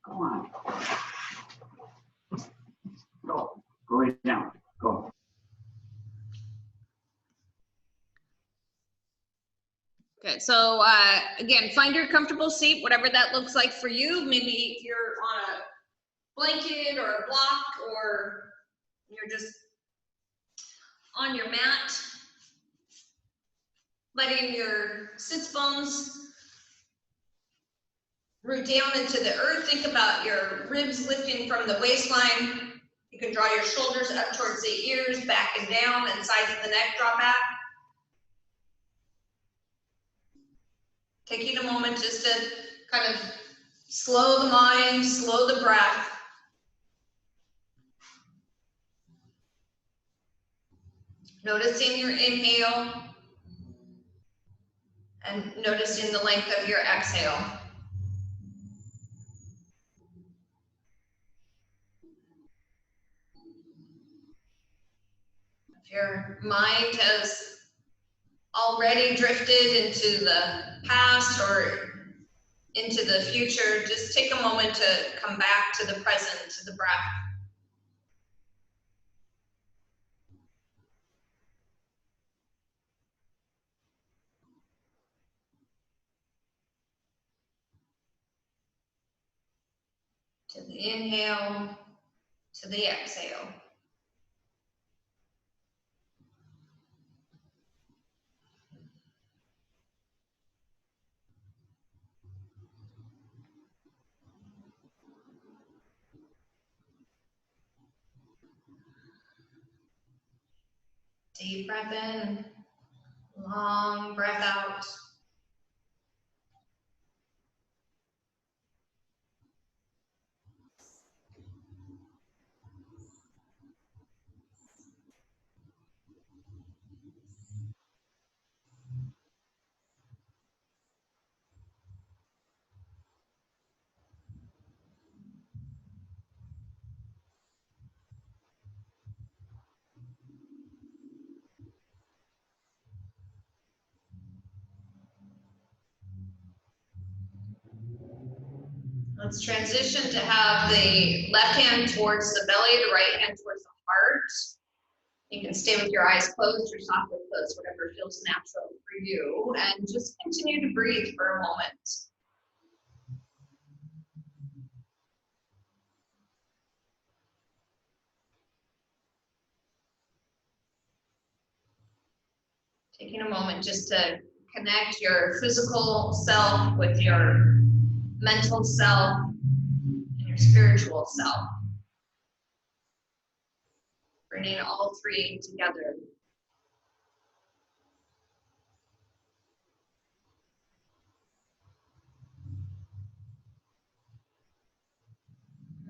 Come on. Go. Go right down. Go. Good. So again, find your comfortable seat, whatever that looks like for you. Maybe if you're on a blanket or a block, or you're just on your mat, letting your sits bones root down into the earth. Think about your ribs lifting from the waistline. You can draw your shoulders up towards the ears, back and down, and sides of the neck draw back. Taking a moment just to kind of slow the mind, slow the breath. Noticing your inhale and noticing the length of your exhale. If your mind has already drifted into the past or into the future, just take a moment to come back to the present, to the breath. To the inhale, to the exhale. Deep breath in, long breath out. Let's transition to have the left hand towards the belly, the right hand towards the heart. You can stay with your eyes closed or softly closed, whatever feels natural for you, and just continue to breathe for a moment. Taking a moment just to connect your physical self with your mental self and your spiritual self. Bringing all three together.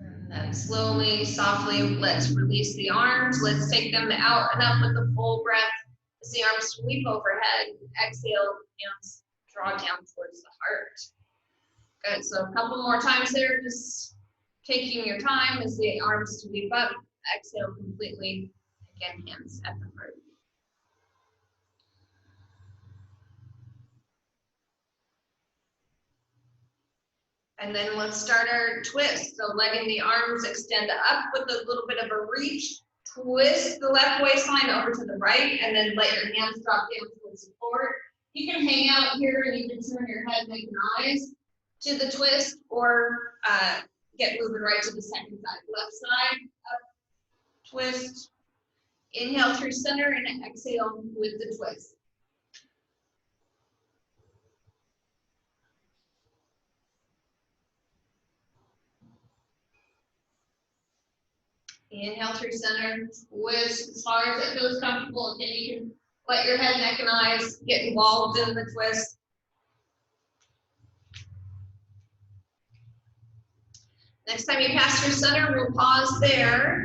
And then slowly, softly, let's release the arms. Let's take them out and up with a full breath as the arms sweep overhead. Exhale, hands draw down towards the heart. Good, so a couple more times there, just taking your time as the arms sweep up. Exhale completely. Again, hands at the heart. And then let's start our twist. So letting the arms extend up with a little bit of a reach. Twist the left waistline over to the right, and then let your hands drop down towards support. You can hang out here and you can turn your head, neck, and eyes to the twist, or get moving right to the second side. Left side, up, twist. Inhale through center and exhale with the twist. Inhale through center, twist as far as it feels comfortable. Again, you can let your head, neck, and eyes get involved in the twist. Next time you pass through center, we'll pause there.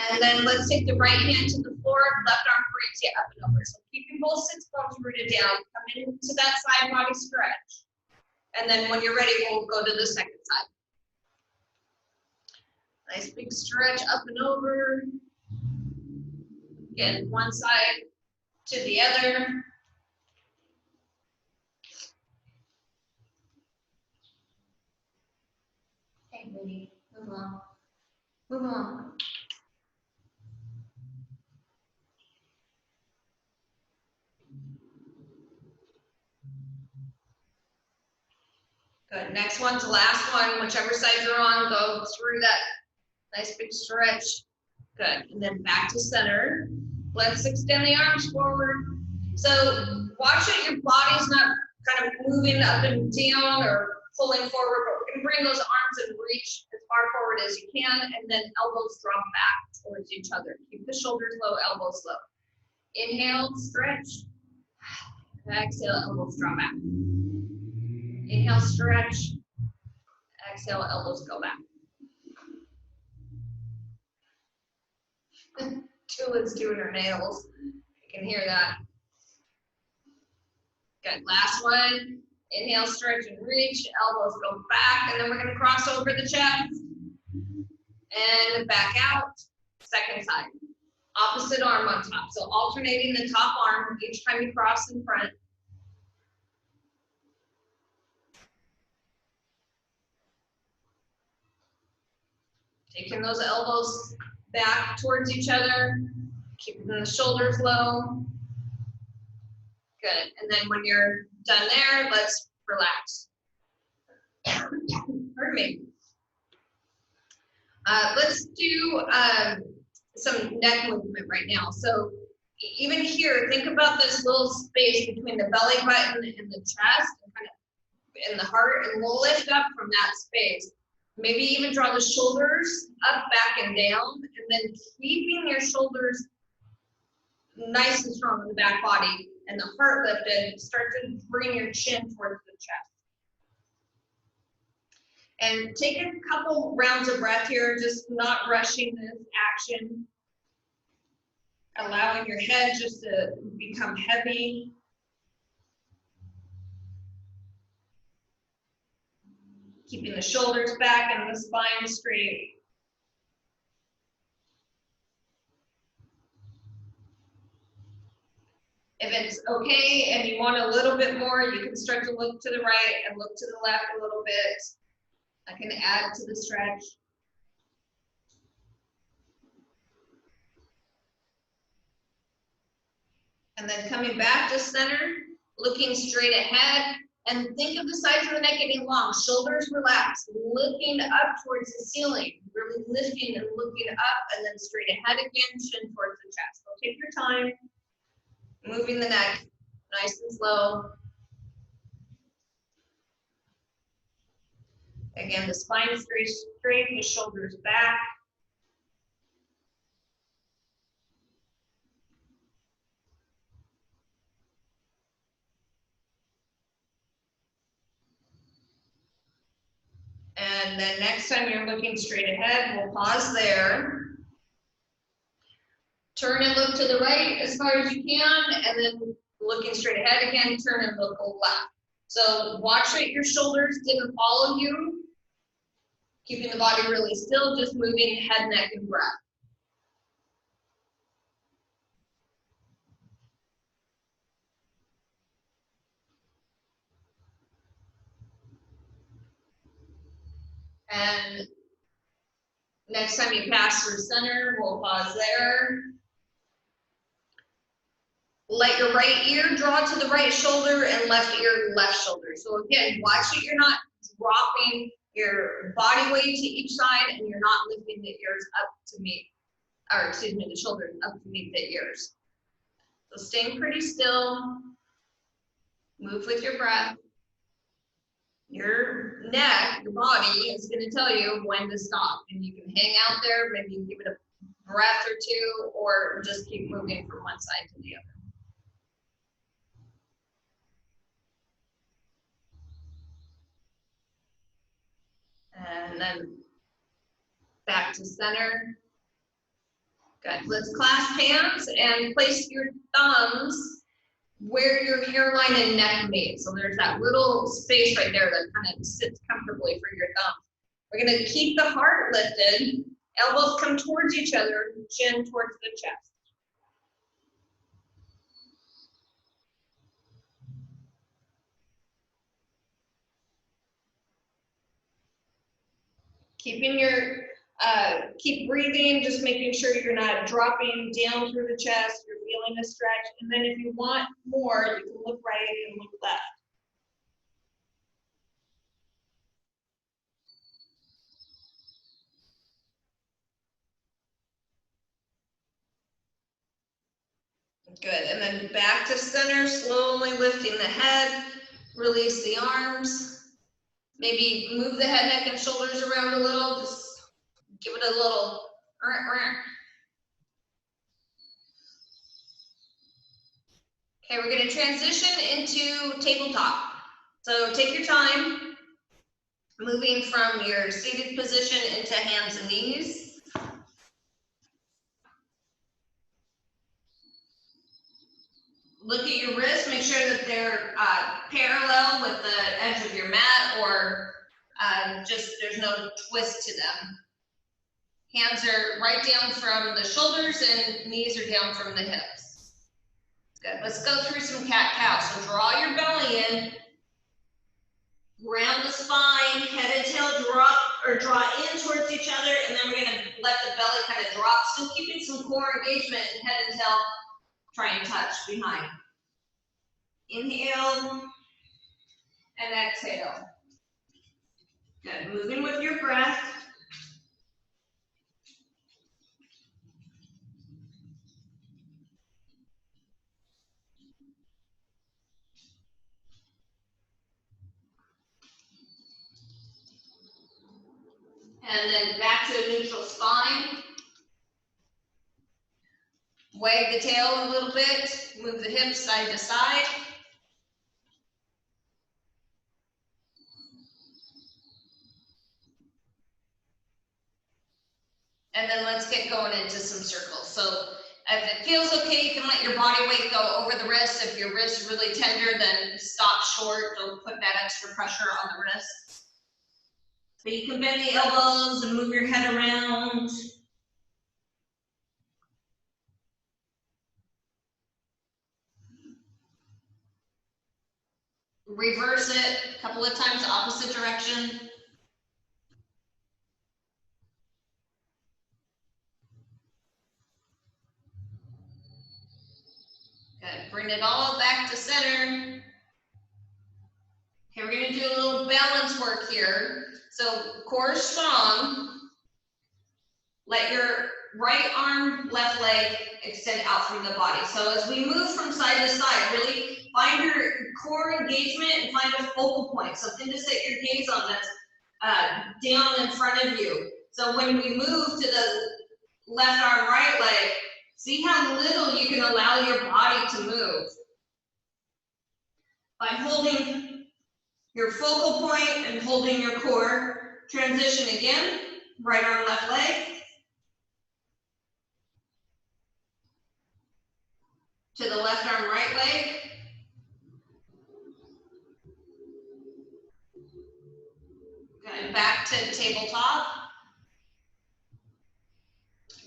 And then let's take the right hand to the floor, left arm brings you up and over. So keeping both sits bones rooted down, come into that side body stretch. And then when you're ready, we'll go to the second side. Nice big stretch up and over. Again, one side to the other. Okay, Minnie, move along. Move along. Good. Next one's the last one. Whichever side you're on, go through that nice big stretch. Good. And then back to center. Let's extend the arms forward. So watch that your body's not kind of moving up and down or pulling forward, but we're going to bring those arms and reach as far forward as you can, and then elbows drop back towards each other. Keep the shoulders low, elbows low. Inhale, stretch. Exhale, elbows drop back. Inhale, stretch. Exhale, elbows go back. Tulin's doing her nails. You can hear that. Good. Last one. Inhale, stretch and reach. Elbows go back, and then we're going to cross over the chest and back out. Second side. Opposite arm on top. So alternating the top arm each time you cross in front. Taking those elbows back towards each other, keeping the shoulders low. Good. And then when you're done there, let's relax. Pardon me. Let's do some neck movement right now. So even here, think about this little space between the belly button and the chest and kind of in the heart, and we'll lift up from that space. Maybe even draw the shoulders up, back, and down, and then keeping your shoulders nice and strong in the back body and the heart lifted. Start to bring your chin towards the chest. And take a couple rounds of breath here, just not rushing this action. Allowing your head just to become heavy. Keeping the shoulders back and the spine straight. If it's okay and you want a little bit more, you can start to look to the right and look to the left a little bit. I can add to the stretch. And then coming back to center, looking straight ahead, and think of the sides of the neck getting long, shoulders relaxed, looking up towards the ceiling, really lifting and looking up, and then straight ahead again, chin towards the chest. So take your time, moving the neck nice and slow. Again, the spine is straight, the shoulders back. And then next time you're looking straight ahead, we'll pause there. Turn and look to the right as far as you can, and then looking straight ahead again, turn and look left. So watch that your shoulders didn't follow you. Keeping the body really still, just moving head, neck, and breath. And next time you pass through center, we'll pause there. Let your right ear draw to the right shoulder and left ear, left shoulder. So again, watch that you're not dropping your body weight to each side and you're not lifting the ears up to meet, or excuse me, the shoulders up to meet the ears. So staying pretty still, move with your breath. Your neck, your body is going to tell you when to stop, and you can hang out there, maybe give it a breath or two, or just keep moving from one side to the other. And then back to center. Good. Let's clasp hands and place your thumbs where your hairline and neck meet. So there's that little space right there that kind of sits comfortably for your thumb. We're going to keep the heart lifted, elbows come towards each other, chin towards the chest. Keeping your, keep breathing, just making sure you're not dropping down through the chest, you're feeling a stretch. And then if you want more, you can look right and look left. Good, and then back to center, slowly lifting the head, release the arms. Maybe move the head, neck, and shoulders around a little, just give it a little. Okay, we're gonna transition into tabletop. So take your time, moving from your seated position into hands and knees. Look at your wrists, make sure that they're parallel with the edge of your mat, or just there's no twist to them. Hands are right down from the shoulders and knees are down from the hips. Good, let's go through some cat-cow. So draw your belly in, round the spine, head and tail drop or draw in towards each other, and then we're gonna let the belly kind of drop, still keeping some core engagement, and head and tail try and touch behind. Inhale and exhale. Good, moving with your breath. And then back to a neutral spine. Wag the tail a little bit, move the hips side to side. And then let's get going into some circles. So if it feels okay, you can let your body weight go over the wrist. If your wrist is really tender, then stop short. Don't put that extra pressure on the wrist. But you can bend the elbows and move your head around. Reverse it a couple of times, opposite direction. Good, bring it all back to center. Okay, we're gonna do a little balance work here. So core is strong. Let your right arm, left leg extend out from the body. So as we move from side to side, really find your core engagement and find a focal point, something to set your gaze on that's down in front of you. So when we move to the left arm, right leg, see how little you can allow your body to move. By holding your focal point and holding your core, transition again, right arm, left leg. To the left arm, right leg. Good, back to tabletop.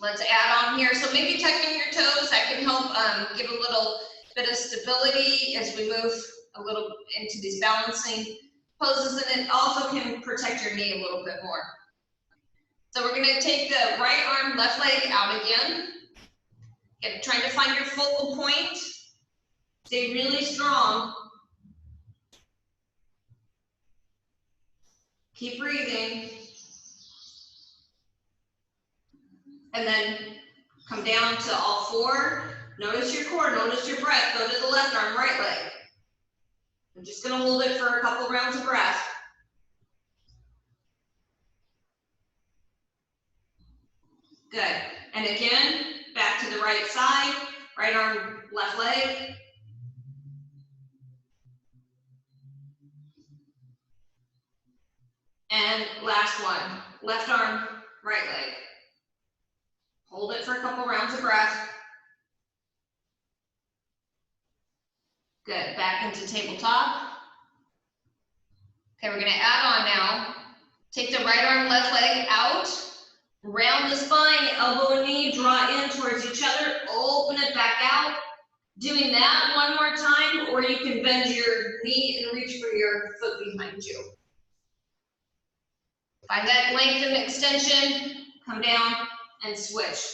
Let's add on here. So maybe tucking your toes, that can help give a little bit of stability as we move a little into these balancing poses, and it also can protect your knee a little bit more. So we're gonna take the right arm, left leg out again. Again, trying to find your focal point. Stay really strong. Keep breathing. And then come down to all four. Notice your core, notice your breath. Go to the left arm, right leg. I'm just gonna hold it for a couple rounds of breath. Good, and again, back to the right side, right arm, left leg. And last one, left arm, right leg. Hold it for a couple rounds of breath. Good, back into tabletop. Okay, we're gonna add on now. Take the right arm, left leg out. Round the spine, elbow and knee, draw in towards each other, open it back out. Doing that one more time, or you can bend your knee and reach for your foot behind you. Find that length and extension, come down and switch.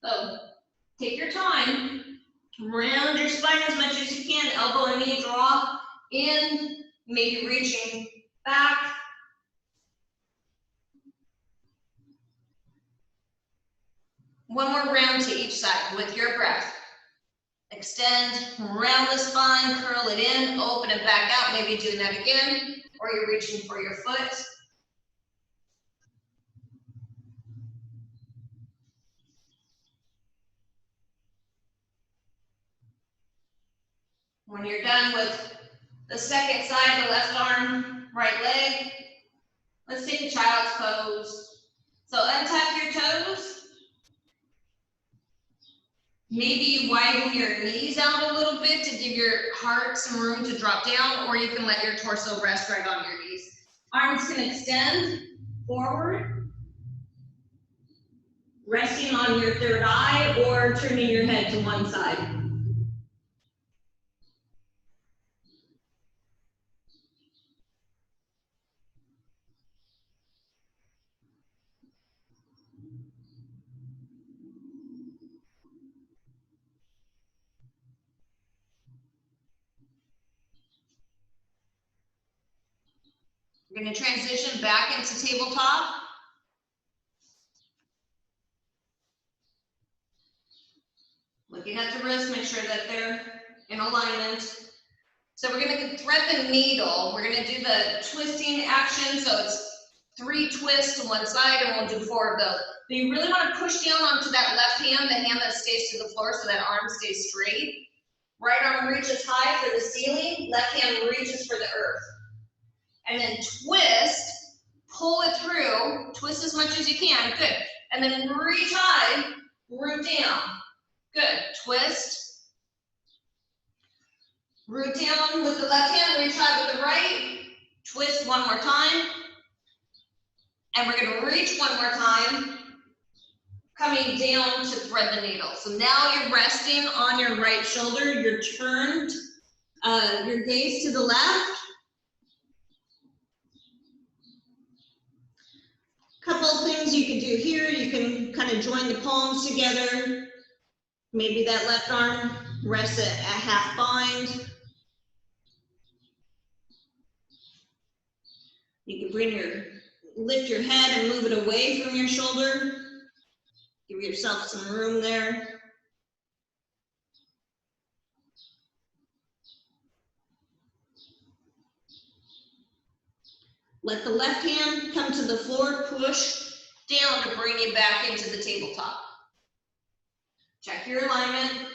So take your time, round your spine as much as you can, elbow and knee draw in, maybe reaching back. One more round to each side with your breath. Extend, round the spine, curl it in, open it back out, maybe doing that again, or you're reaching for your foot. When you're done with the second side, the left arm, right leg, let's take a child's pose. So untap your toes. Maybe you widen your knees out a little bit to give your heart some room to drop down, or you can let your torso rest right on your knees. Arms can extend forward, resting on your third eye or turning your head to one side. We're going to transition back into tabletop. Looking at the wrists, make sure that they're in alignment. So we're going to thread the needle. We're going to do the twisting action. So it's 3 twists to one side, and we'll do 4 of those. But you really want to push down onto that left hand, the hand that stays to the floor, so that arm stays straight. Right arm reaches high for the ceiling. Left hand reaches for the earth. And then twist. Pull it through, twist as much as you can, good. And then reach high, root down, good. Twist, root down with the left hand, reach high with the right, twist one more time. And we're gonna reach one more time, coming down to thread the needle. So now you're resting on your right shoulder, you're turned, your gaze to the left. Couple of things you can do here. You can kind of join the palms together. Maybe that left arm rests at half bind. You can lift your head and move it away from your shoulder. Give yourself some room there. Let the left hand come to the floor, push down to bring you back into the tabletop. Check your alignment.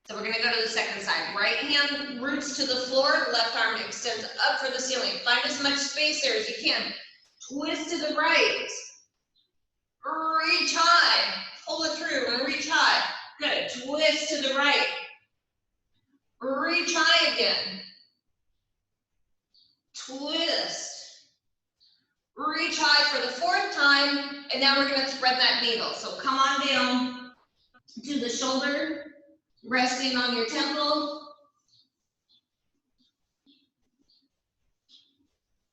So we're going to go to the second side. Right hand roots to the floor, left arm extends up for the ceiling. Find as much space there as you can. Twist to the right. Reach high. Pull it through and reach high. Good. Twist to the right. Reach high again. Twist. Reach high for the 4th time, and now we're going to thread that needle. So come on down to the shoulder, resting on your temple.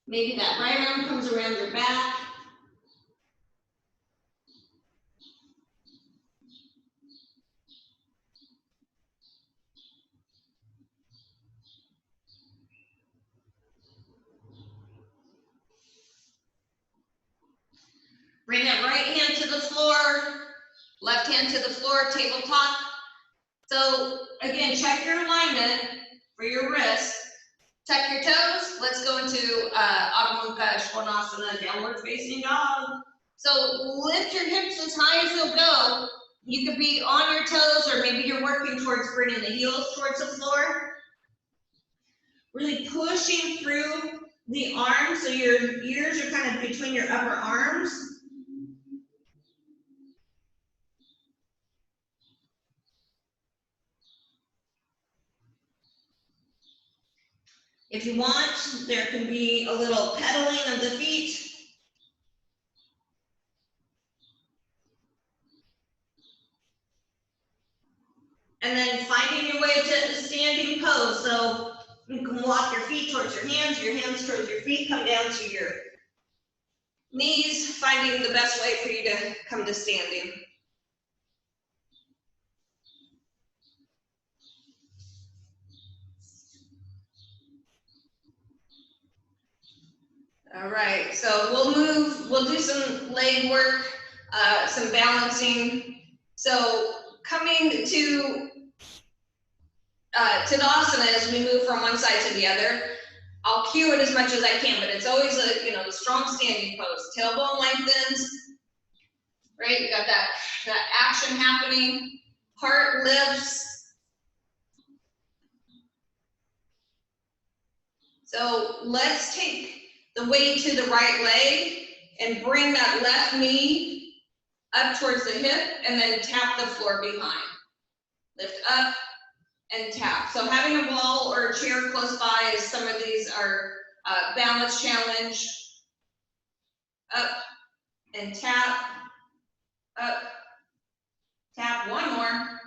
Maybe that right arm comes around your back. Bring that right hand to the floor, left hand to the floor, tabletop. So again, check your alignment for your wrist. Tuck your toes. Let's go into Adho Mukha Svanasana, downward facing dog. So lift your hips as high as they'll go. You could be on your toes, or maybe you're working towards bringing the heels towards the floor. Really pushing through the arms, so your ears are kind of between your upper arms. If you want, there can be a little pedaling of the feet. And then finding your way to the standing pose. So can walk your feet towards your hands towards your feet, come down to your knees, finding the best way for you to come to standing. All right, so we'll do some leg work, some balancing. So coming to Tadasana as we move from one side to the other, I'll cue it as much as I can, but it's always a, you know, the strong standing pose. Tailbone lengthens, right? You got that action happening, heart lifts. So let's take the weight to the right leg and bring that left knee up towards the hip and then tap the floor behind. Lift up and tap. So having a ball or a chair close by, as some of these are balance challenge. Up and tap, up, tap, one more.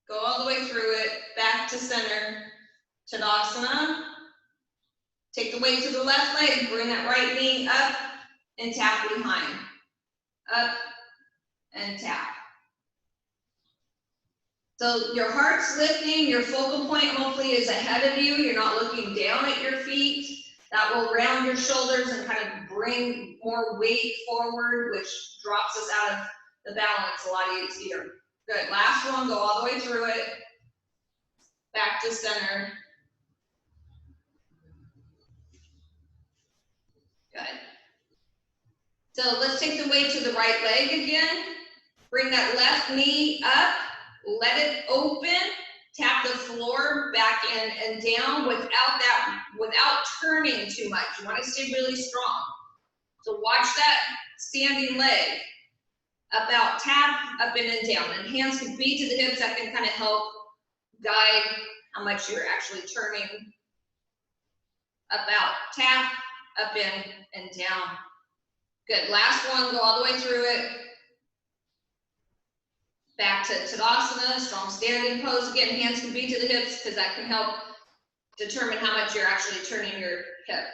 Go all the way through it, back to center, Tadasana. Take the weight to the left leg, bring that right knee up and tap behind. Up and tap. So your heart's lifting, your focal point hopefully is ahead of you. You're not looking down at your feet. That will round your shoulders and kind of bring more weight forward, which drops us out of the balance a lot easier. Good, last one, go all the way through it. Back to center. Good. So let's take the weight to the right leg again. Bring that left knee up, let it open, tap the floor back in and down without turning too much. You want to stay really strong. So watch that standing leg. Up, out, tap, up in and down. And hands can be to the hips. That can kind of help guide how much you're actually turning. Up, out, tap, up in and down. Good, last one, go all the way through it. Back to Tadasana, strong standing pose. Again, hands can be to the hips because that can help determine how much you're actually turning your hip.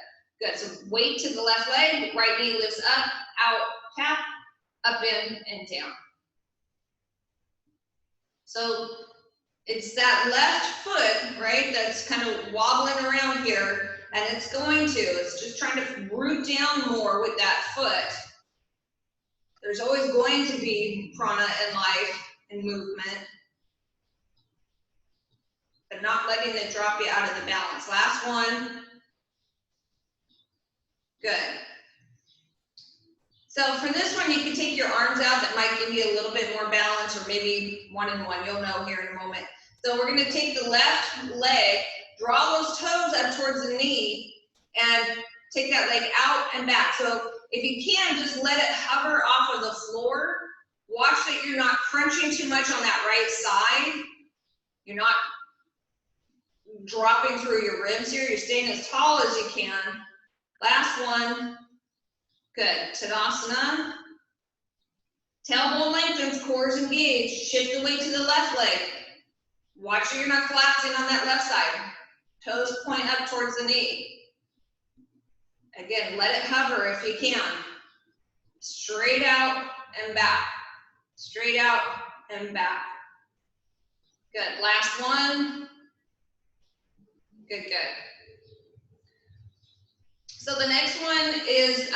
Good, so weight to the left leg, right knee lifts up, out, tap, up in and down. So it's that left foot, right, that's kind of wobbling around here, and it's just trying to root down more with that foot. There's always going to be prana in life and movement, but not letting it drop you out of the balance. Last one. Good. So for this one, you can take your arms out. That might give you a little bit more balance, or maybe one and one. You'll know here in a moment. So we're going to take the left leg, draw those toes up towards the knee, and take that leg out and back. So if you can, just let it hover off of the floor. Watch that you're not crunching too much on that right side. You're not dropping through your ribs here. You're staying as tall as you can. Last one. Good. Tadasana. Tailbone lengthens, core is engaged. Shift the weight to the left leg. Watch that you're not collapsing on that left side. Toes point up towards the knee. Again, let it hover if you can. Straight out and back. Straight out and back. Good. Last one. Good, good. So the next one is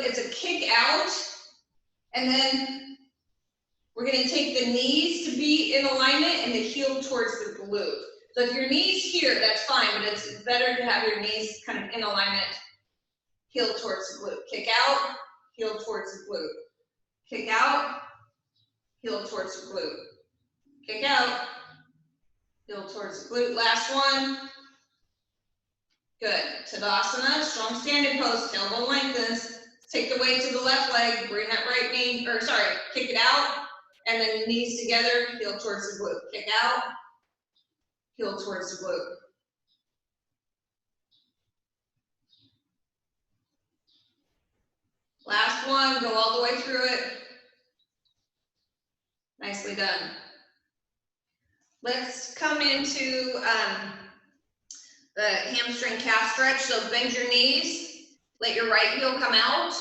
it's a kick out, and then we're going to take the knees to be in alignment and the heel towards the glute. So if your knee's here, that's fine, but it's better to have your knees kind of in alignment, heel towards the glute. Kick out, heel towards the glute. Kick out, heel towards the glute. Kick out, heel towards the glute. Last one. Good. Tadasana, strong standing pose, tailbone lengthens. Take the weight to the left leg, bring that right knee, kick it out, and then knees together, heel towards the glute. Kick out, heel towards the glute. Last one, go all the way through it. Nicely done. Let's come into the hamstring calf stretch. So bend your knees, let your right heel come out.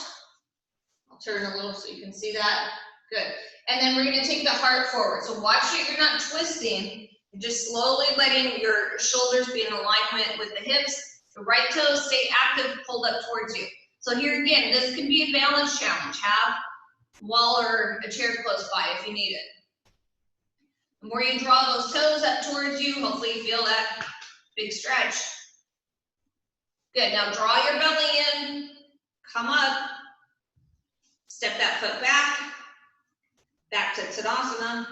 I'll turn a little so you can see that. Good. And then we're going to take the heart forward. So watch it, you're not twisting. You're just slowly letting your shoulders be in alignment with the hips. The right toes stay active, pulled up towards you. So here again, this could be a balance challenge. Have a wall or a chair close by if you need it. The more you draw those toes up towards you, hopefully you feel that big stretch. Good, now draw your belly in, come up, step that foot back to Tadasana.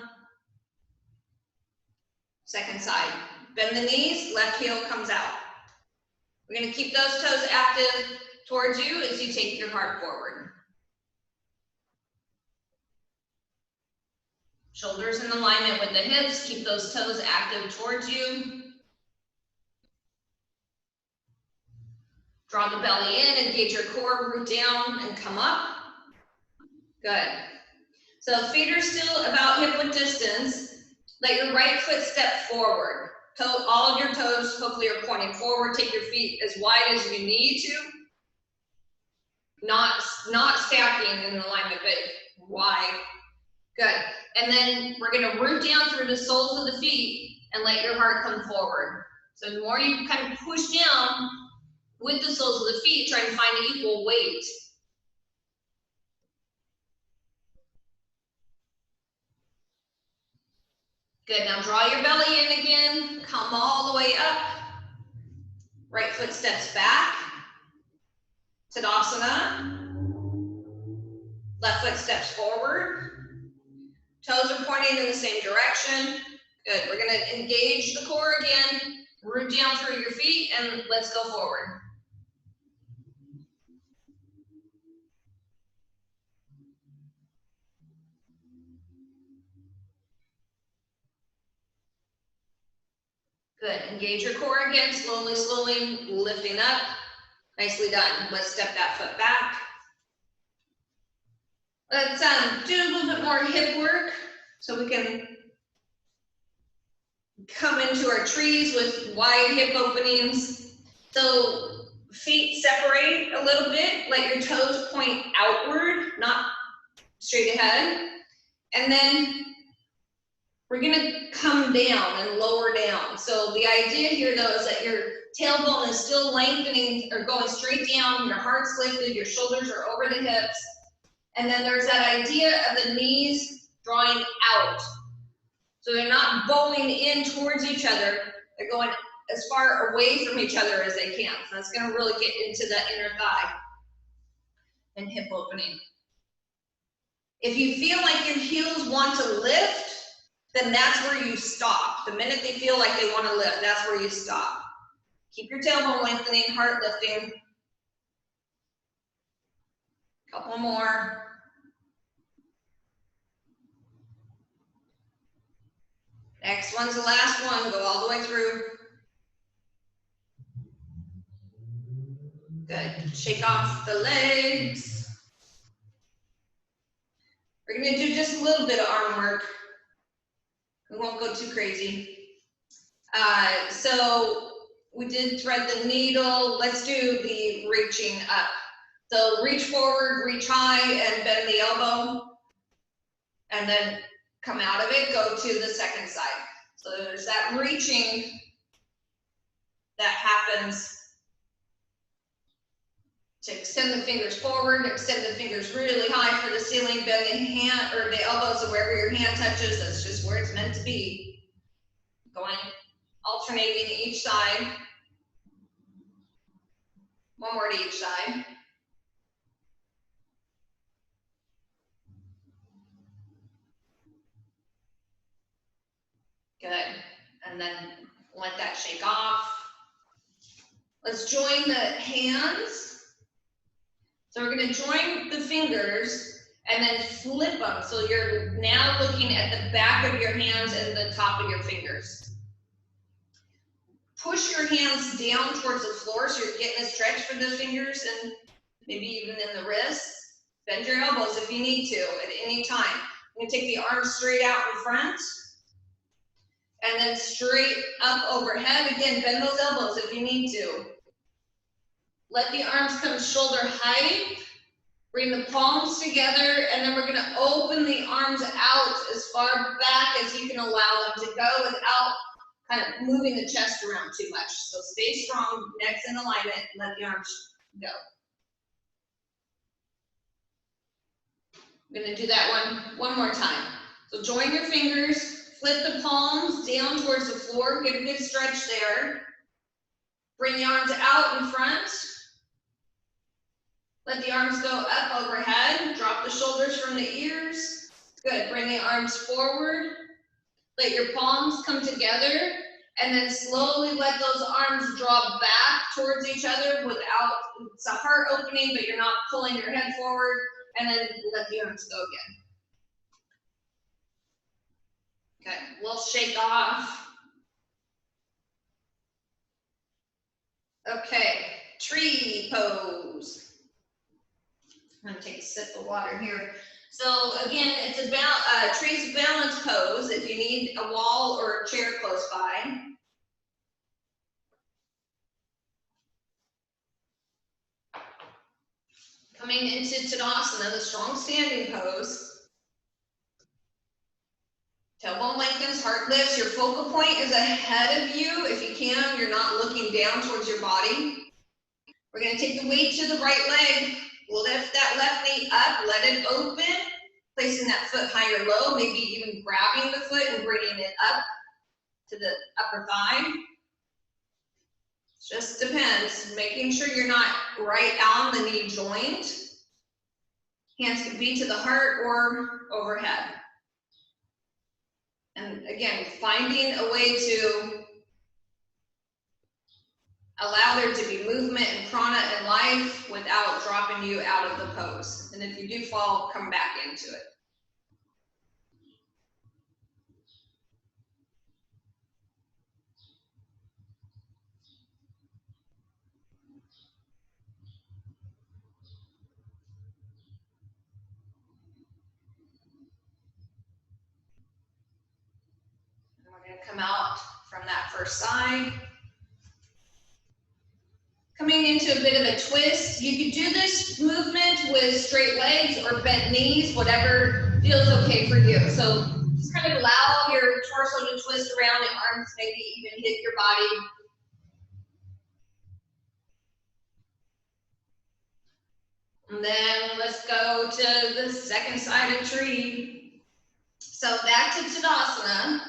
Second side, bend the knees, left heel comes out. We're gonna keep those toes active towards you as you take your heart forward. Shoulders in alignment with the hips, keep those toes active towards you. Draw the belly in, engage your core, root down and come up. Good. So feet are still about hip width distance. Let your right foot step forward. All of your toes hopefully are pointing forward. Take your feet as wide as you need to. Not stacking in alignment, but wide. Good. And then we're going to root down through the soles of the feet and let your heart come forward. So the more you kind of push down with the soles of the feet, try to find equal weight. Good, now draw your belly in again, come all the way up. Right foot steps back, Tadasana. Left foot steps forward. Toes are pointing in the same direction. Good, we're gonna engage the core again, root down through your feet, and let's go forward. Good, engage your core again, slowly lifting up. Nicely done. Let's step that foot back. Let's do a little bit more hip work so we can come into our trees with wide hip openings. So feet separate a little bit, let your toes point outward, not straight ahead. And then we're gonna come down and lower down. So the idea here though is that your tailbone is still lengthening or going straight down, your heart's lifted, your shoulders are over the hips. And then there's that idea of the knees drawing out. So they're not bowing in towards each other, they're going as far away from each other as they can. So that's gonna really get into that inner thigh and hip opening. If you feel like your heels want to lift, then that's where you stop. The minute they feel like they want to lift, that's where you stop. Keep your tailbone lengthening, heart lifting. Couple more. Next one's the last one, go all the way through. Good, shake off the legs. We're gonna do just a little bit of arm work. We won't go too crazy. So we did thread the needle. Let's do the reaching up. So reach forward, reach high, and bend the elbow. And then come out of it, go to the second side. So there's that reaching that happens to extend the fingers forward, extend the fingers really high for the ceiling, bend the hand or the elbows to wherever your hand touches. That's just where it's meant to be. Going, alternating each side. One more to each side. Good, and then let that shake off. Let's join the hands. So we're gonna join the fingers and then flip them. So you're now looking at the back of your hands and the top of your fingers. Push your hands down towards the floor so you're getting a stretch for the fingers and maybe even in the wrists. Bend your elbows if you need to at any time. You can take the arms straight out in front. and then straight up overhead. Again, bend those elbows if you need to. Let the arms come shoulder height. Bring the palms together, and then we're gonna open the arms out as far back as you can allow them to go without kind of moving the chest around too much. So stay strong, neck's in alignment, and let the arms go. I'm gonna do that one more time. So join your fingers, flip the palms down towards the floor, get a good stretch there. Bring the arms out in front. Let the arms go up overhead. Drop the shoulders from the ears. Good. Bring the arms forward. Let your palms come together. And then slowly let those arms draw back towards each other without, it's a heart opening, but you're not pulling your head forward. And then let the arms go again. Okay, we'll shake off. Okay, tree pose. I'm gonna take a sip of water here. So again, it's about tree's balance pose if you need a wall or a chair close by. Coming into Tadasana, the strong standing pose. Tailbone lengthens, heart lifts, your focal point is ahead of you. If you can, you're not looking down towards your body. We're gonna take the weight to the right leg. Lift that left knee up, let it open, placing that foot high or low, maybe even grabbing the foot and bringing it up to the upper thigh. Just depends, making sure you're not right on the knee joint. Hands can be to the heart or overhead. And again, finding a way to allow there to be movement and prana and life without dropping you out of the pose. And if you do fall, come back into it. And we're going to come out from that first side. Coming into a bit of a twist. You could do this movement with straight legs or bent knees, whatever feels okay for you. So just kind of allow your torso to twist around, the arms maybe even hit your body. And then let's go to the second side of tree. So back to Tadasana,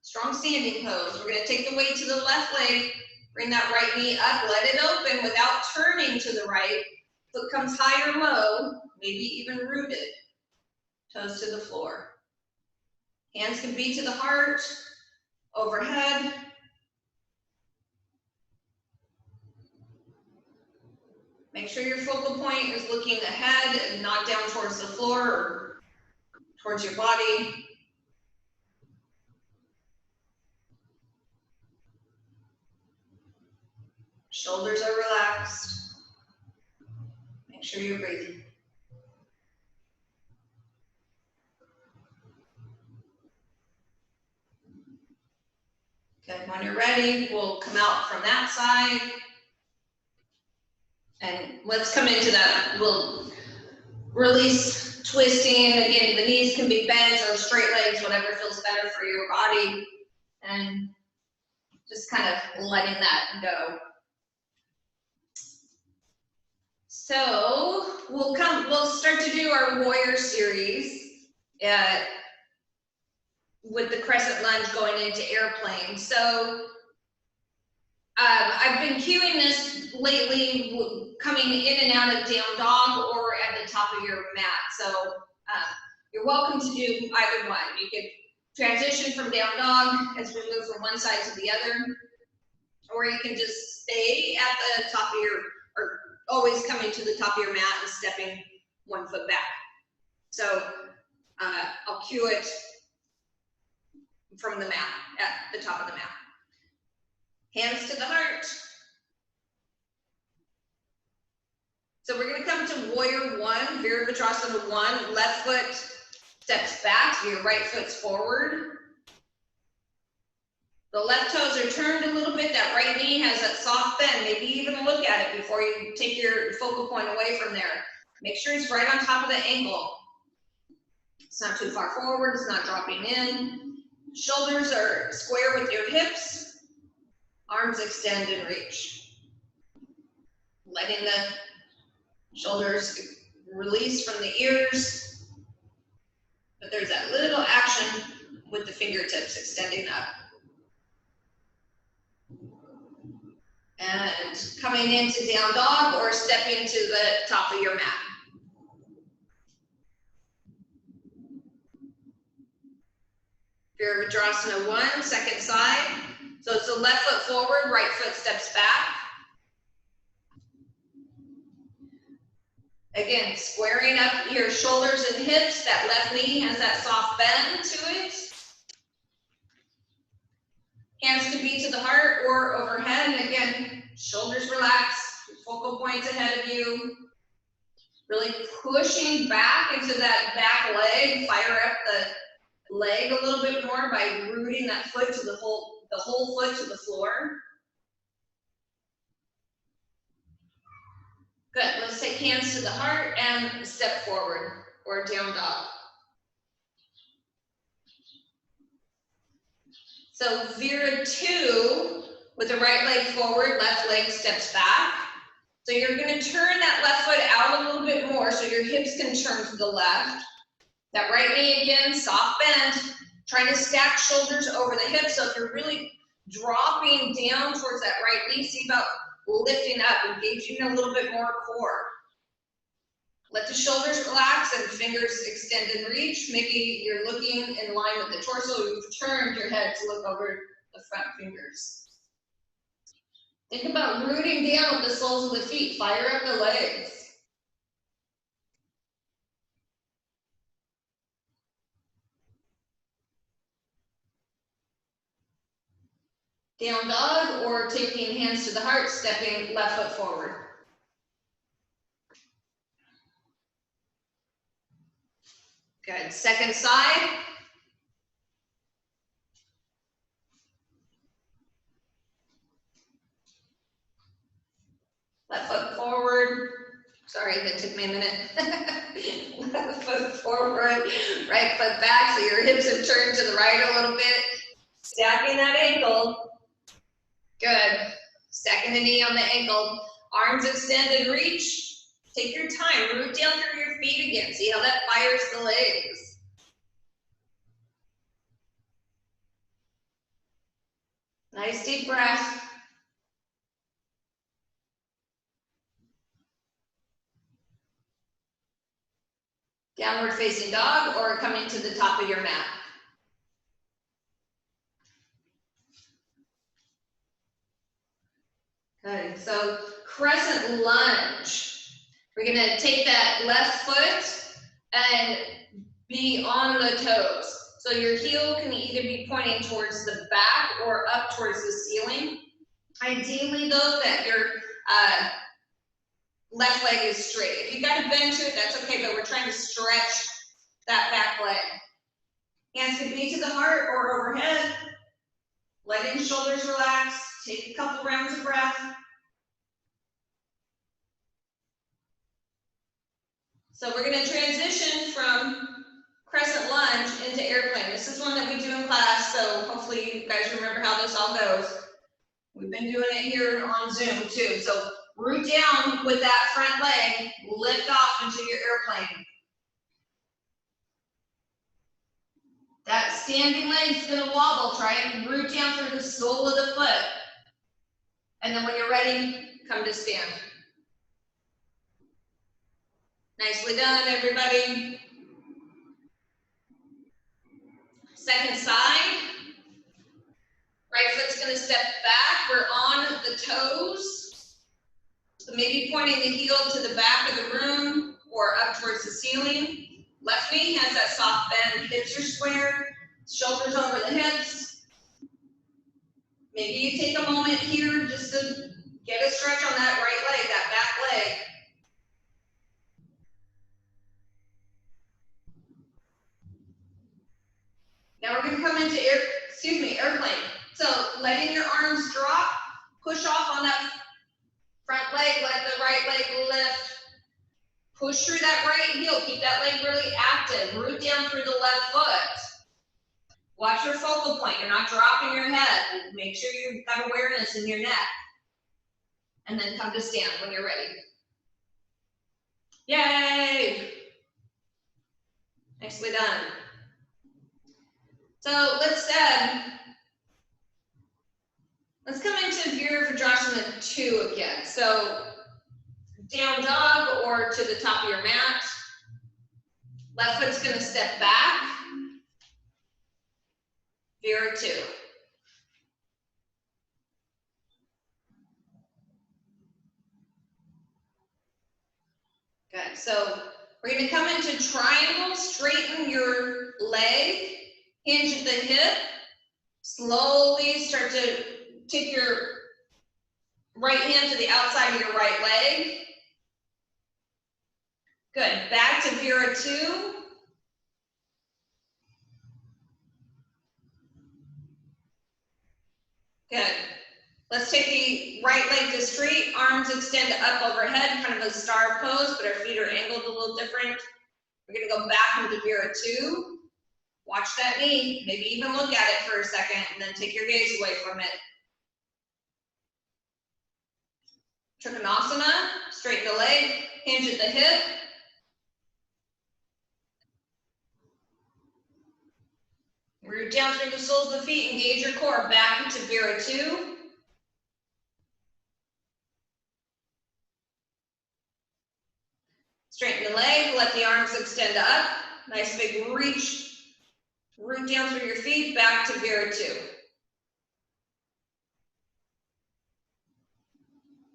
strong standing pose. We're going to take the weight to the left leg. Bring that right knee up, let it open without turning to the right. Foot comes high or low, maybe even rooted. Toes to the floor. Hands can be to the heart, overhead. Make sure your focal point is looking ahead and not down towards the floor or towards your body. Shoulders are relaxed. Make sure you're breathing. Okay, when you're ready, we'll come out from that side. And let's come into that. We'll release twisting. Again, the knees can be bent or straight legs, whatever feels better for your body. And just kind of letting that go. So we'll start to do our warrior series with the crescent lunge going into airplane. So I've been cueing this lately, coming in and out of down dog or at the top of your mat. So you're welcome to do either one. You can transition from down dog as we move from one side to the other, or you can just stay at the top of your, or always coming to the top of your mat and stepping one foot back. So I'll cue it from the mat, at the top of the mat. Hands to the heart. So we're going to come to warrior one, Virabhadrasana one. Left foot steps back, so your right foot's forward. The left toes are turned a little bit. That right knee has that soft bend. Maybe even look at it before you take your focal point away from there. Make sure it's right on top of the ankle. It's not too far forward. It's not dropping in. Shoulders are square with your hips. Arms extend and reach. Letting the shoulders release from the ears. But there's that little action with the fingertips extending up. And coming into down dog or stepping to the top of your mat. Virabhadrasana 1, second side. So it's the left foot forward, right foot steps back. Again, squaring up your shoulders and hips. That left knee has that soft bend to it. Hands can be to the heart or overhead. And again, shoulders relax, focal points ahead of you. Really pushing back into that back leg. Fire up the leg a little bit more by rooting that foot to the whole foot to the floor. Good, let's take hands to the heart and step forward or down dog. So Vira 2, with the right leg forward, left leg steps back. So you're gonna turn that left foot out a little bit more so your hips can turn to the left. That right knee again, soft bend, trying to stack shoulders over the hips. So if you're really dropping down towards that right knee, see about lifting up, engaging a little bit more core. Let the shoulders relax and fingers extend and reach. Maybe you're looking in line with the torso. You've turned your head to look over the front fingers. Think about rooting down with the soles of the feet. Fire up the legs. Down dog or taking hands to the heart, stepping left foot forward. Good, second side. Left foot forward. Sorry, that took me a minute. Left foot forward, right foot back, so your hips have turned to the right a little bit. Stacking that ankle. Good. Stacking the knee on the ankle. Arms extend and reach. Take your time. Root down through your feet again. See how that fires the legs. Nice deep breath. Downward facing dog or coming to the top of your mat. Good, so crescent lunge. We're gonna take that left foot and be on the toes. So your heel can either be pointing towards the back or up towards the ceiling. Ideally though, that your left leg is straight. If you got to bend to it, that's okay, but we're trying to stretch that back leg. Hands can be to the heart or overhead. Letting shoulders relax. Take a couple rounds of breath. So we're going to transition from crescent lunge into airplane. This is one that we do in class, so hopefully you guys remember how this all goes. We've been doing it here on Zoom too. So root down with that front leg, lift off into your airplane. That standing leg's gonna wobble. Try and root down through the sole of the foot. And then when you're ready, come to stand. Nicely done, everybody. Second side. Right foot's gonna step back. We're on the toes. So maybe pointing the heel to the back of the room or up towards the ceiling. Left knee has that soft bend, hips are square, shoulders over the hips. Maybe you take a moment here just to get a stretch on that right leg, that back leg. Now we're gonna come into airplane. So letting your arms drop, push off on that front leg, let the right leg lift. Push through that right heel, keep that leg really active. Root down through the left foot. Watch your focal point, you're not dropping your head. Make sure you've got awareness in your neck. And then come to stand when you're ready. Yay! Nicely done. So let's come into Virabhadrasana 2 again. So down dog or to the top of your mat. Left foot's gonna step back. Vira 2. Good, so we're gonna come into triangle, straighten your leg, hinge at the hip, slowly start to take your right hand to the outside of your right leg. Good, back to Vira 2. Good. Let's take the right leg to straight, arms extend up overhead, kind of a star pose, but our feet are angled a little different. We're gonna go back into Vira 2. Watch that knee, maybe even look at it for a second, and then take your gaze away from it. Trikonasana, straighten the leg, hinge at the hip. Root down through the soles of the feet, engage your core, back into Vira 2. Straighten the leg, let the arms extend up. Nice big reach. Root down through your feet, back to Vira 2.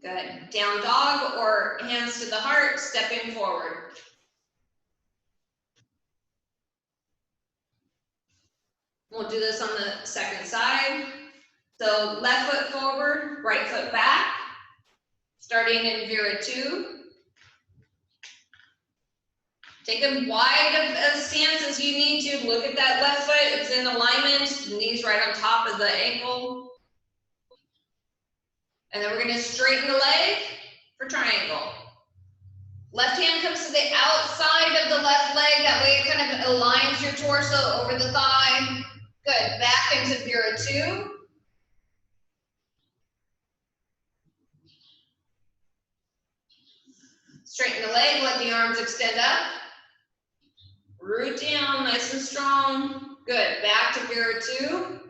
Good. Down dog or hands to the heart, stepping forward. We'll do this on the second side. So left foot forward, right foot back. Starting in Vira 2. Take as wide of a stance as you need to. Look at that left foot, it's in alignment. Knees right on top of the ankle. And then we're gonna straighten the leg for triangle. Left hand comes to the outside of the left leg. That way it kind of aligns your torso over the thigh. Good, back into Vira 2. Straighten the leg, let the arms extend up. Root down, nice and strong. Good, back to Vira 2.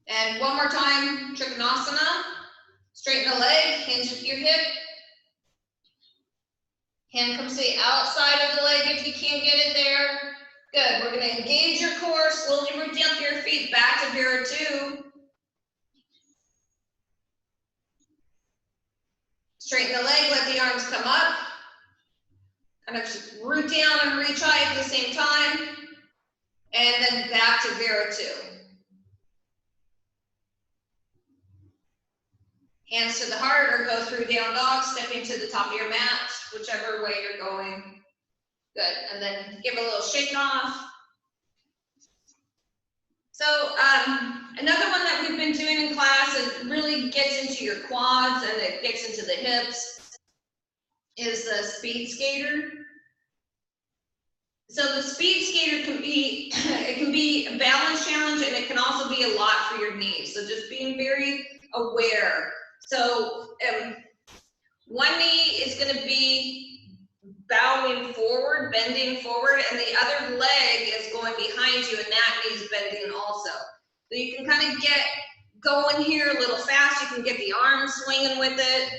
And one more time, Trikonasana. Straighten the leg, hinge at your hip. Hand comes to the outside of the leg if you can't get it there. Good, we're gonna engage your core, slowly root down through your feet, back to Vira 2. Straighten the leg, let the arms come up. Kind of root down and reach high at the same time. And then back to Vira 2. Hands to the heart or go through down dog, stepping to the top of your mat, whichever way you're going. Good, and then give a little shake off. So another one that we've been doing in class and really gets into your quads and it gets into the hips is the speed skater. So the speed skater can be, it can be a balance challenge and it can also be a lot for your knees. So just being very aware. So one knee is going to be bowing forward, bending forward, and the other leg is going behind you and that knee is bending also. So you can kind of get going here a little fast. You can get the arms swinging with it.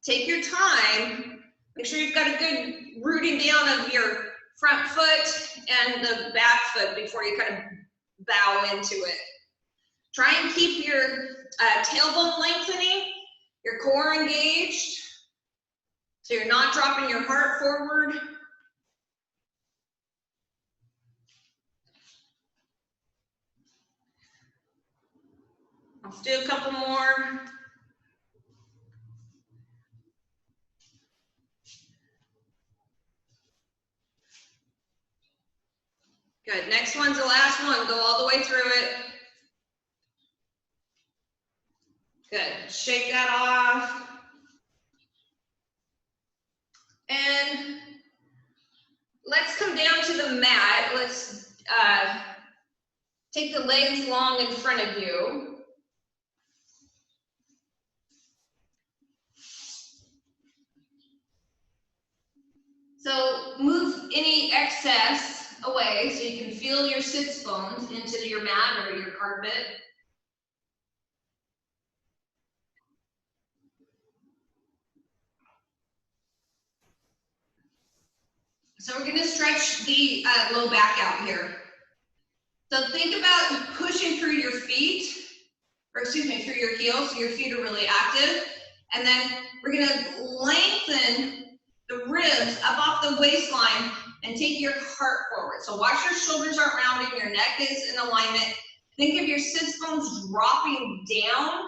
Take your time. Make sure you've got a good rooting down of your front foot and the back foot before you kind of bow into it. Try and keep your tailbone lengthening, your core engaged, so you're not dropping your heart forward. Let's do a couple more. Good, next one's the last one, go all the way through it. Good, shake that off. And let's come down to the mat. Let's take the legs long in front of you. So move any excess away so you can feel your sits bones into your mat or your carpet. So we're going to stretch the low back out here. So think about pushing through your feet, or excuse me, through your heels, so your feet are really active. And then we're going to lengthen the ribs up off the waistline and take your heart forward. So watch your shoulders aren't rounded, your neck is in alignment. Think of your sits bones dropping down,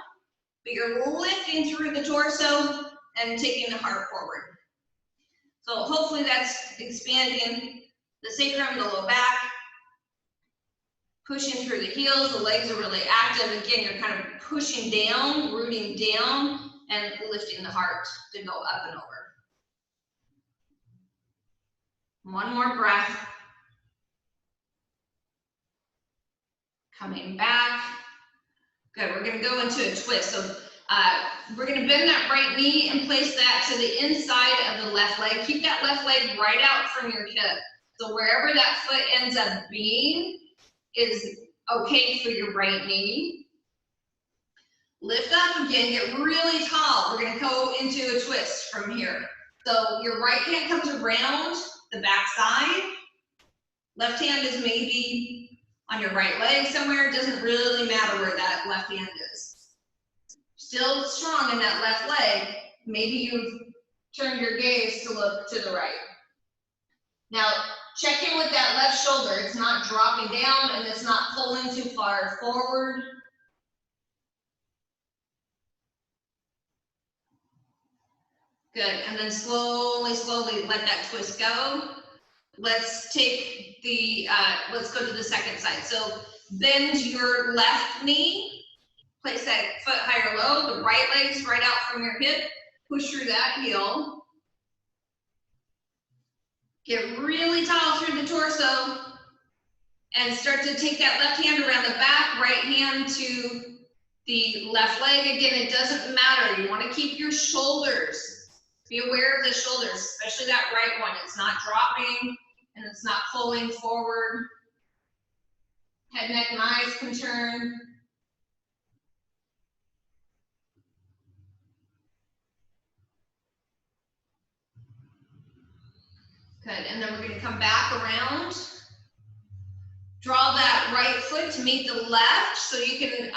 but you're lifting through the torso and taking the heart forward. So hopefully that's expanding the sacrum, the low back, pushing through the heels, the legs are really active. Again, you're kind of pushing down, rooting down, and lifting the heart to go up and over. One more breath. Coming back. Good, we're gonna go into a twist. So we're gonna bend that right knee and place that to the inside of the left leg. Keep that left leg right out from your hip. So wherever that foot ends up being is okay for your right knee. Lift up again, get really tall. We're gonna go into a twist from here. So your right hand comes around the back side. Left hand is maybe on your right leg somewhere. It doesn't really matter where that left hand is. Still strong in that left leg. Maybe you've turned your gaze to look to the right. Now, check in with that left shoulder. It's not dropping down and it's not pulling too far forward. Good, and then slowly, slowly let that twist go. Let's take the, let's go to the second side. So bend your left knee, place that foot high or low, the right leg's right out from your hip, push through that heel. Get really tall through the torso and start to take that left hand around the back, right hand to the left leg. Again, it doesn't matter. You want to keep your shoulders. Be aware of the shoulders, especially that right one. It's not dropping and it's not pulling forward. Head, neck, and eyes can turn. Good, and then we're going to come back around. Draw that right foot to meet the left, so you can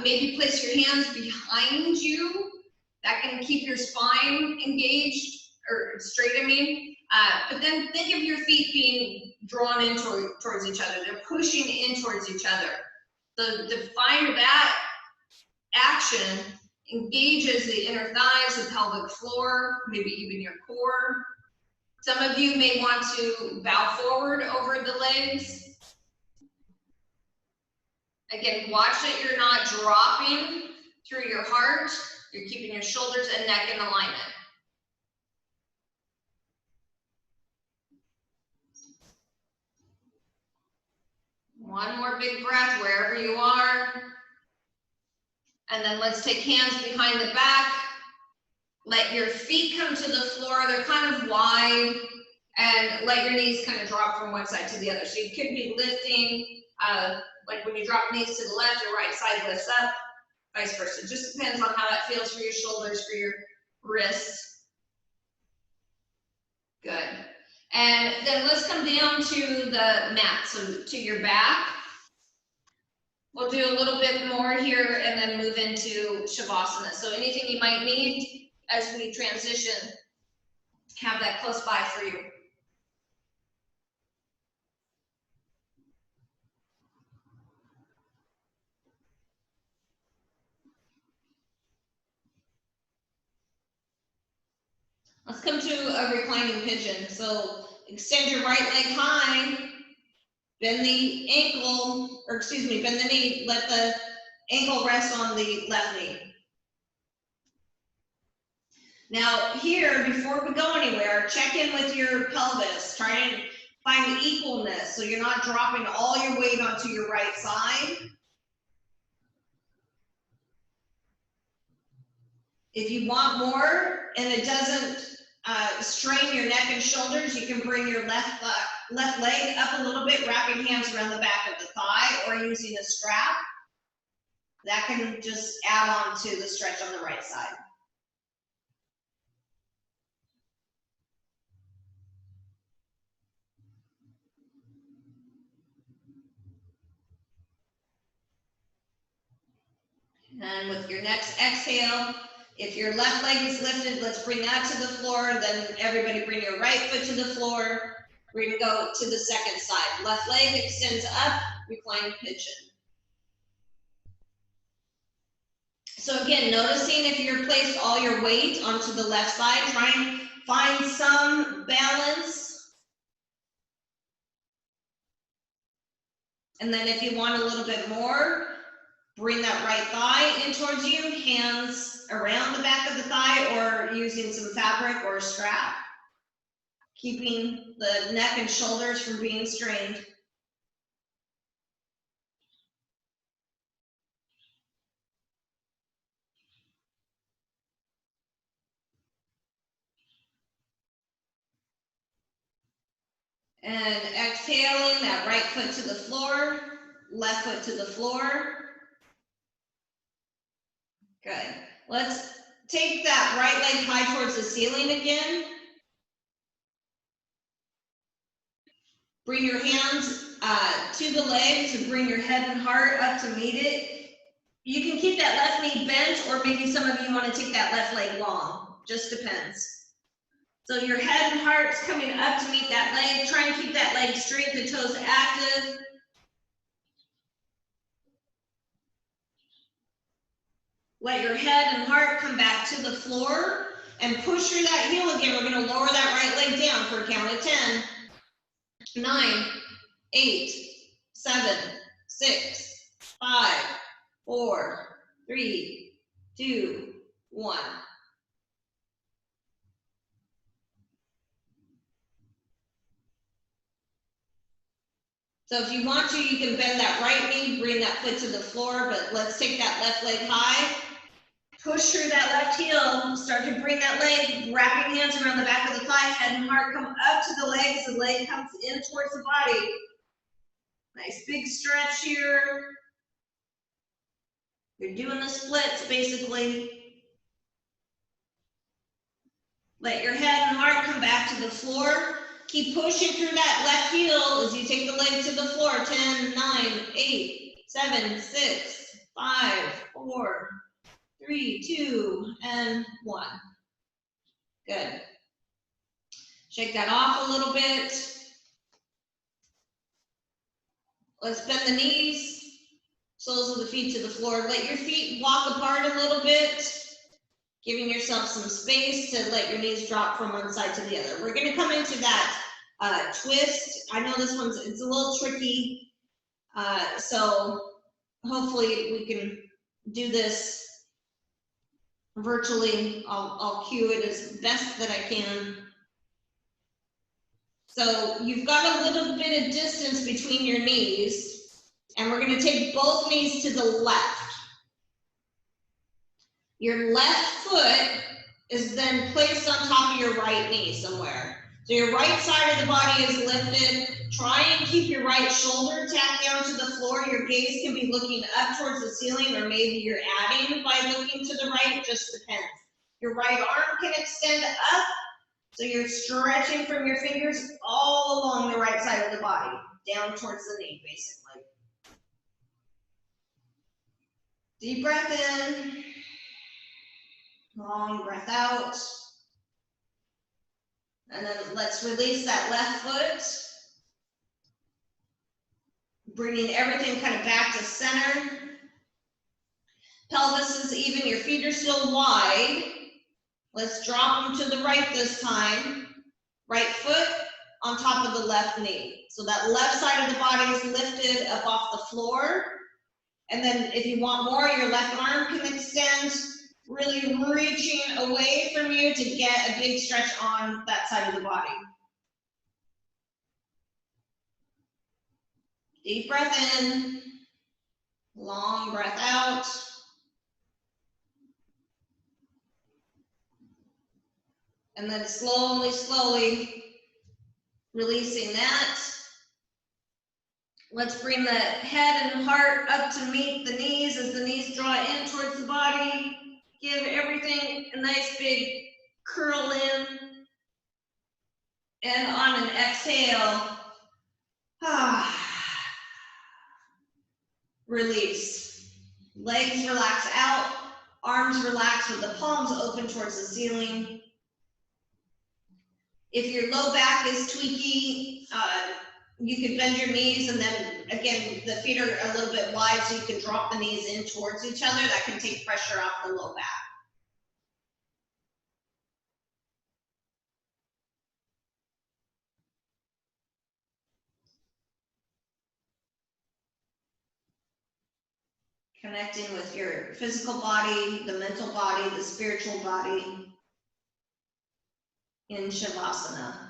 maybe place your hands behind you. That can keep your spine engaged, or straight, I mean. But then think of your feet being drawn in towards each other. They're pushing in towards each other. So define that action engages the inner thighs, the pelvic floor, maybe even your core. Some of you may want to bow forward over the legs. Again, watch that you're not dropping through your heart. You're keeping your shoulders and neck in alignment. One more big breath wherever you are. And then let's take hands behind the back. Let your feet come to the floor. They're kind of wide. And let your knees kind of drop from one side to the other. So you could be lifting, like when you drop knees to the left, your right side lifts up, vice versa. It just depends on how that feels for your shoulders, for your wrists. Good. And then let's come down to the mat, so to your back. We'll do a little bit more here and then move into Shavasana. So anything you might need as we transition, have that close by for you. Let's come to a reclining pigeon. So extend your right leg high, Bend the ankle, or excuse me, bend the knee, let the ankle rest on the left knee. Now here, before we go anywhere, check in with your pelvis. Try to find equalness, so you're not dropping all your weight onto your right side. If you want more and it doesn't strain your neck and shoulders, you can bring your left leg up a little bit, wrapping hands around the back of the thigh or using a strap. That can just add on to the stretch on the right side. And with your next exhale, if your left leg is lifted, let's bring that to the floor. Then everybody bring your right foot to the floor. We're gonna go to the second side. Left leg extends up, recline pigeon. So again, noticing if you're placed all your weight onto the left side, try and find some balance. And then if you want a little bit more, bring that right thigh in towards you, hands around the back of the thigh or using some fabric or a strap, keeping the neck and shoulders from being strained. And exhaling, that right foot to the floor, left foot to the floor. Good. Let's take that right leg high towards the ceiling again. Bring your hands to the leg to bring your head and heart up to meet it. You can keep that left knee bent, or maybe some of you want to take that left leg long. Just depends. So your head and heart's coming up to meet that leg. Try and keep that leg straight, the toes active. Let your head and heart come back to the floor and push through that heel again. We're going to lower that right leg down for a count of 10. 9, 8, 7, 6, 5, 4, 3, 2, 1. So if you want to, you can bend that right knee, bring that foot to the floor, but let's take that left leg high. Push through that left heel, start to bring that leg, wrapping hands around the back of the thigh, head and heart come up to the leg as the leg comes in towards the body. Nice big stretch here. You're doing the splits basically. Let your head and heart come back to the floor. Keep pushing through that left heel as you take the leg to the floor. 10, 9, 8, 7, 6, 5, 4, 3, 2, and 1. Good. Shake that off a little bit. Let's bend the knees, soles of the feet to the floor. Let your feet walk apart a little bit, giving yourself some space to let your knees drop from one side to the other. We're going to come into that twist. I know it's a little tricky, so hopefully we can do this virtually. I'll cue it as best that I can. So you've got a little bit of distance between your knees, and we're going to take both knees to the left. Your left foot is then placed on top of your right knee somewhere. So your right side of the body is lifted. Try and keep your right shoulder tapped down to the floor. Your gaze can be looking up towards the ceiling, or maybe you're adding by looking to the right, just depends. Your right arm can extend up, so you're stretching from your fingers all along the right side of the body, down towards the knee, basically. Deep breath in. Long breath out. And then let's release that left foot. Bringing everything kind of back to center. Pelvis is even, your feet are still wide. Let's drop them to the right this time. Right foot on top of the left knee. So that left side of the body is lifted up off the floor. And then if you want more, your left arm can extend, really reaching away from you to get a big stretch on that side of the body. Deep breath in, long breath out. And then slowly, slowly releasing that. Let's bring the head and heart up to meet the knees as the knees draw in towards the body. Give everything a nice big curl in. And on an exhale, release. Legs relax out, arms relax with the palms open towards the ceiling. If your low back is tweaky, you can bend your knees, and then again, the feet are a little bit wide, so you can drop the knees in towards each other. That can take pressure off the low back. Connecting with your physical body, the mental body, the spiritual body in Shavasana.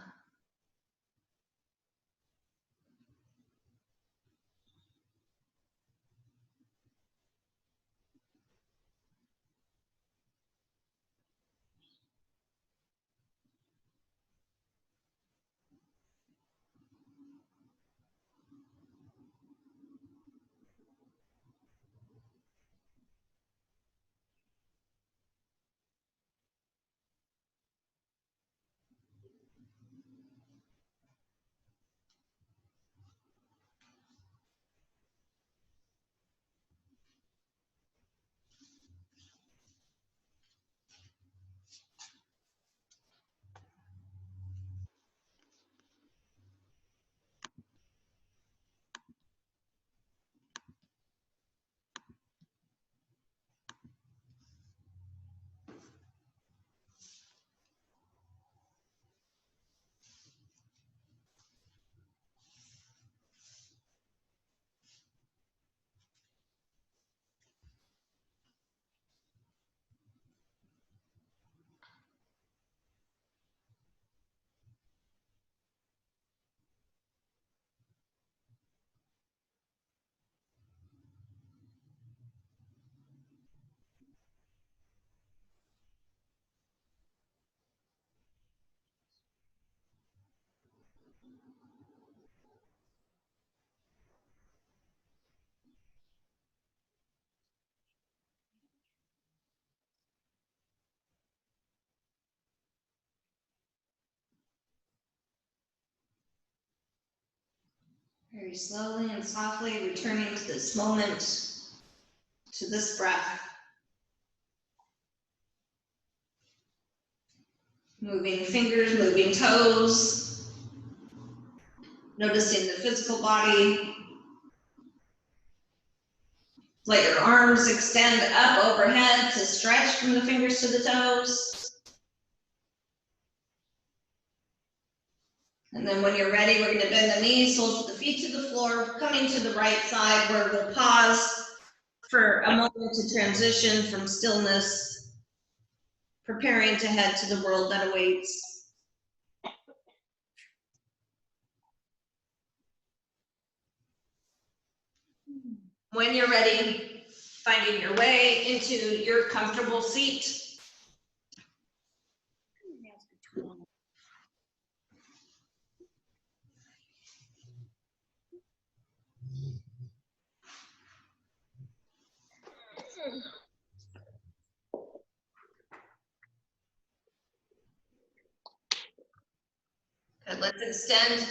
Very slowly and softly returning to this moment, to this breath. Moving fingers, moving toes. Noticing the physical body. Let your arms extend up overhead to stretch from the fingers to the toes. And then when you're ready, we're going to bend the knees, soles of the feet to the floor, coming to the right side where we'll pause for a moment to transition from stillness, preparing to head to the world that awaits. When you're ready, finding your way into your comfortable seat. Good, let's extend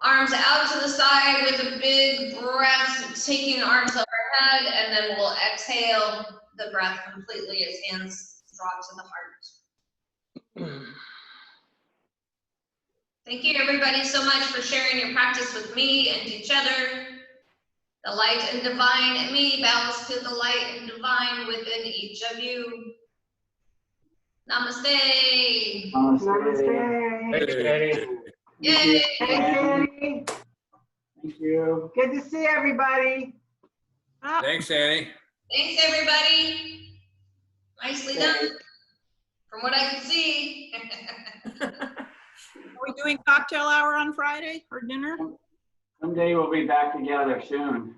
arms out to the side with a big breath, taking arms overhead, and then we'll exhale the breath completely as hands drop to the heart. Thank you everybody so much for sharing your practice with me and each other. The light and divine in me bows to the light and divine within each of you. Namaste. Namaste. Namaste. Yay! Thanks, Annie. Thank you. Good to see everybody. Thanks, Annie. Thanks, everybody. Nicely done, from what I can see. Are we doing cocktail hour on Friday or dinner? Someday we'll be back together soon.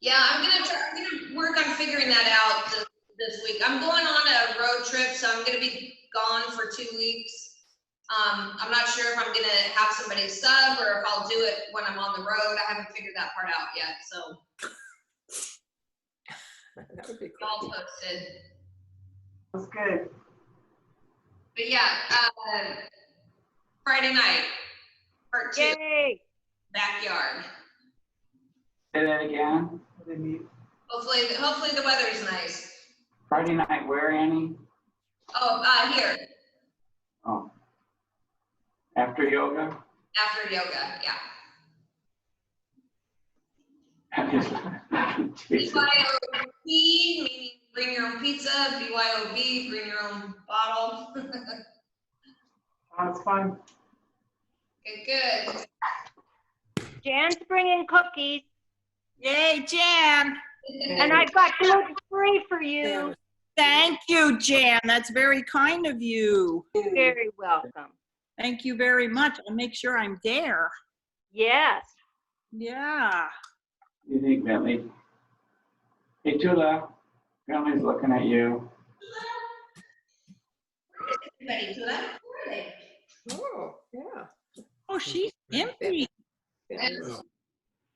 Yeah, I'm gonna work on figuring that out this week. I'm going on a road trip, so I'm gonna be gone for 2 weeks. I'm not sure if I'm gonna have somebody sub or if I'll do it when I'm on the road. I haven't figured that part out yet, so That would be all cool. posted. That's good. But yeah, Friday night, part 2, Yay! backyard. Say that again. Hopefully the weather's nice. Friday night where, Annie? Oh, here, Oh. After yoga? after yoga, yeah. BYOB, meaning bring your own pizza. BYOB, bring your own bottle. That's fun. Good. Jan's bringing cookies, Yay, Jan. and I've got gluten-free for you. Yeah. Thank you, Jan. That's very kind of you. You're very welcome. Thank you very much. I'll make sure I'm there. Yes. Yeah. What do you think, Bentley? Hey, Tula. Bentley's looking at you. Everybody to that? Where are they? Oh, yeah. Oh, she's empty. This, I don't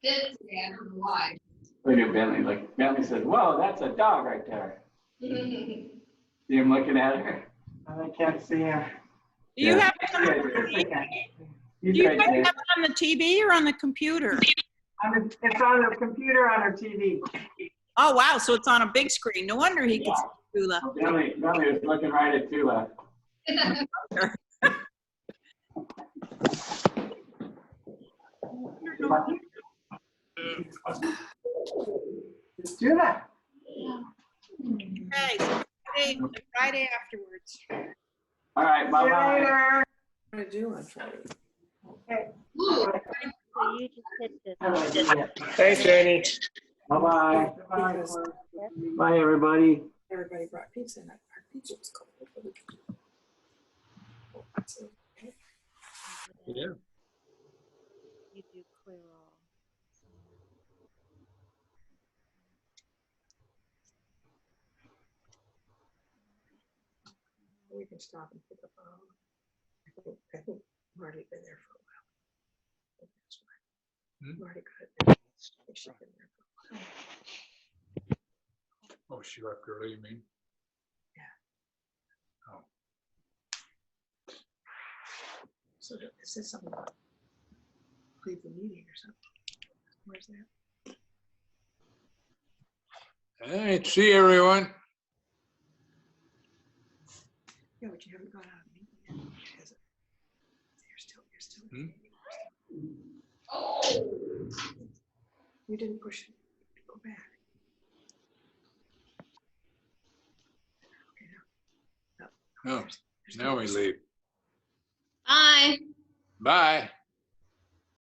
know why. Look at Bentley. Like Bentley said, "Whoa, that's a dog right there." See him looking at her. I can't see him. Do you Yeah. have it on the TV? Okay. He's Do you right guys there. have it on the TV or on the computer? It's on the computer on her TV. Oh, wow. So it's on a big screen. No wonder he could see Tula. Bentley was looking right at Tula. Just do that. Okay, so Friday afterwards. All right, See you bye-bye. later. What do I do on Friday? So you just hit this. Thanks, Annie. Bye-bye. Because Bye, everybody. everybody brought pizza and our pizza was cold. So, Yeah. You do clear all. we can stop and pick up. I think Marty been there for a while. I think that's why. Hmm? Marty got it. She's been there for a while. Oh, she left early, you mean? Yeah. Oh. So it says something about leave the meeting or something. Where's that? All right, see everyone. Yeah, but you haven't gone out of the meeting yet, has it? You're still. Hmm? Oh. You didn't push it. Go back. Okay, now. No, There's now we leave. Bye. Bye.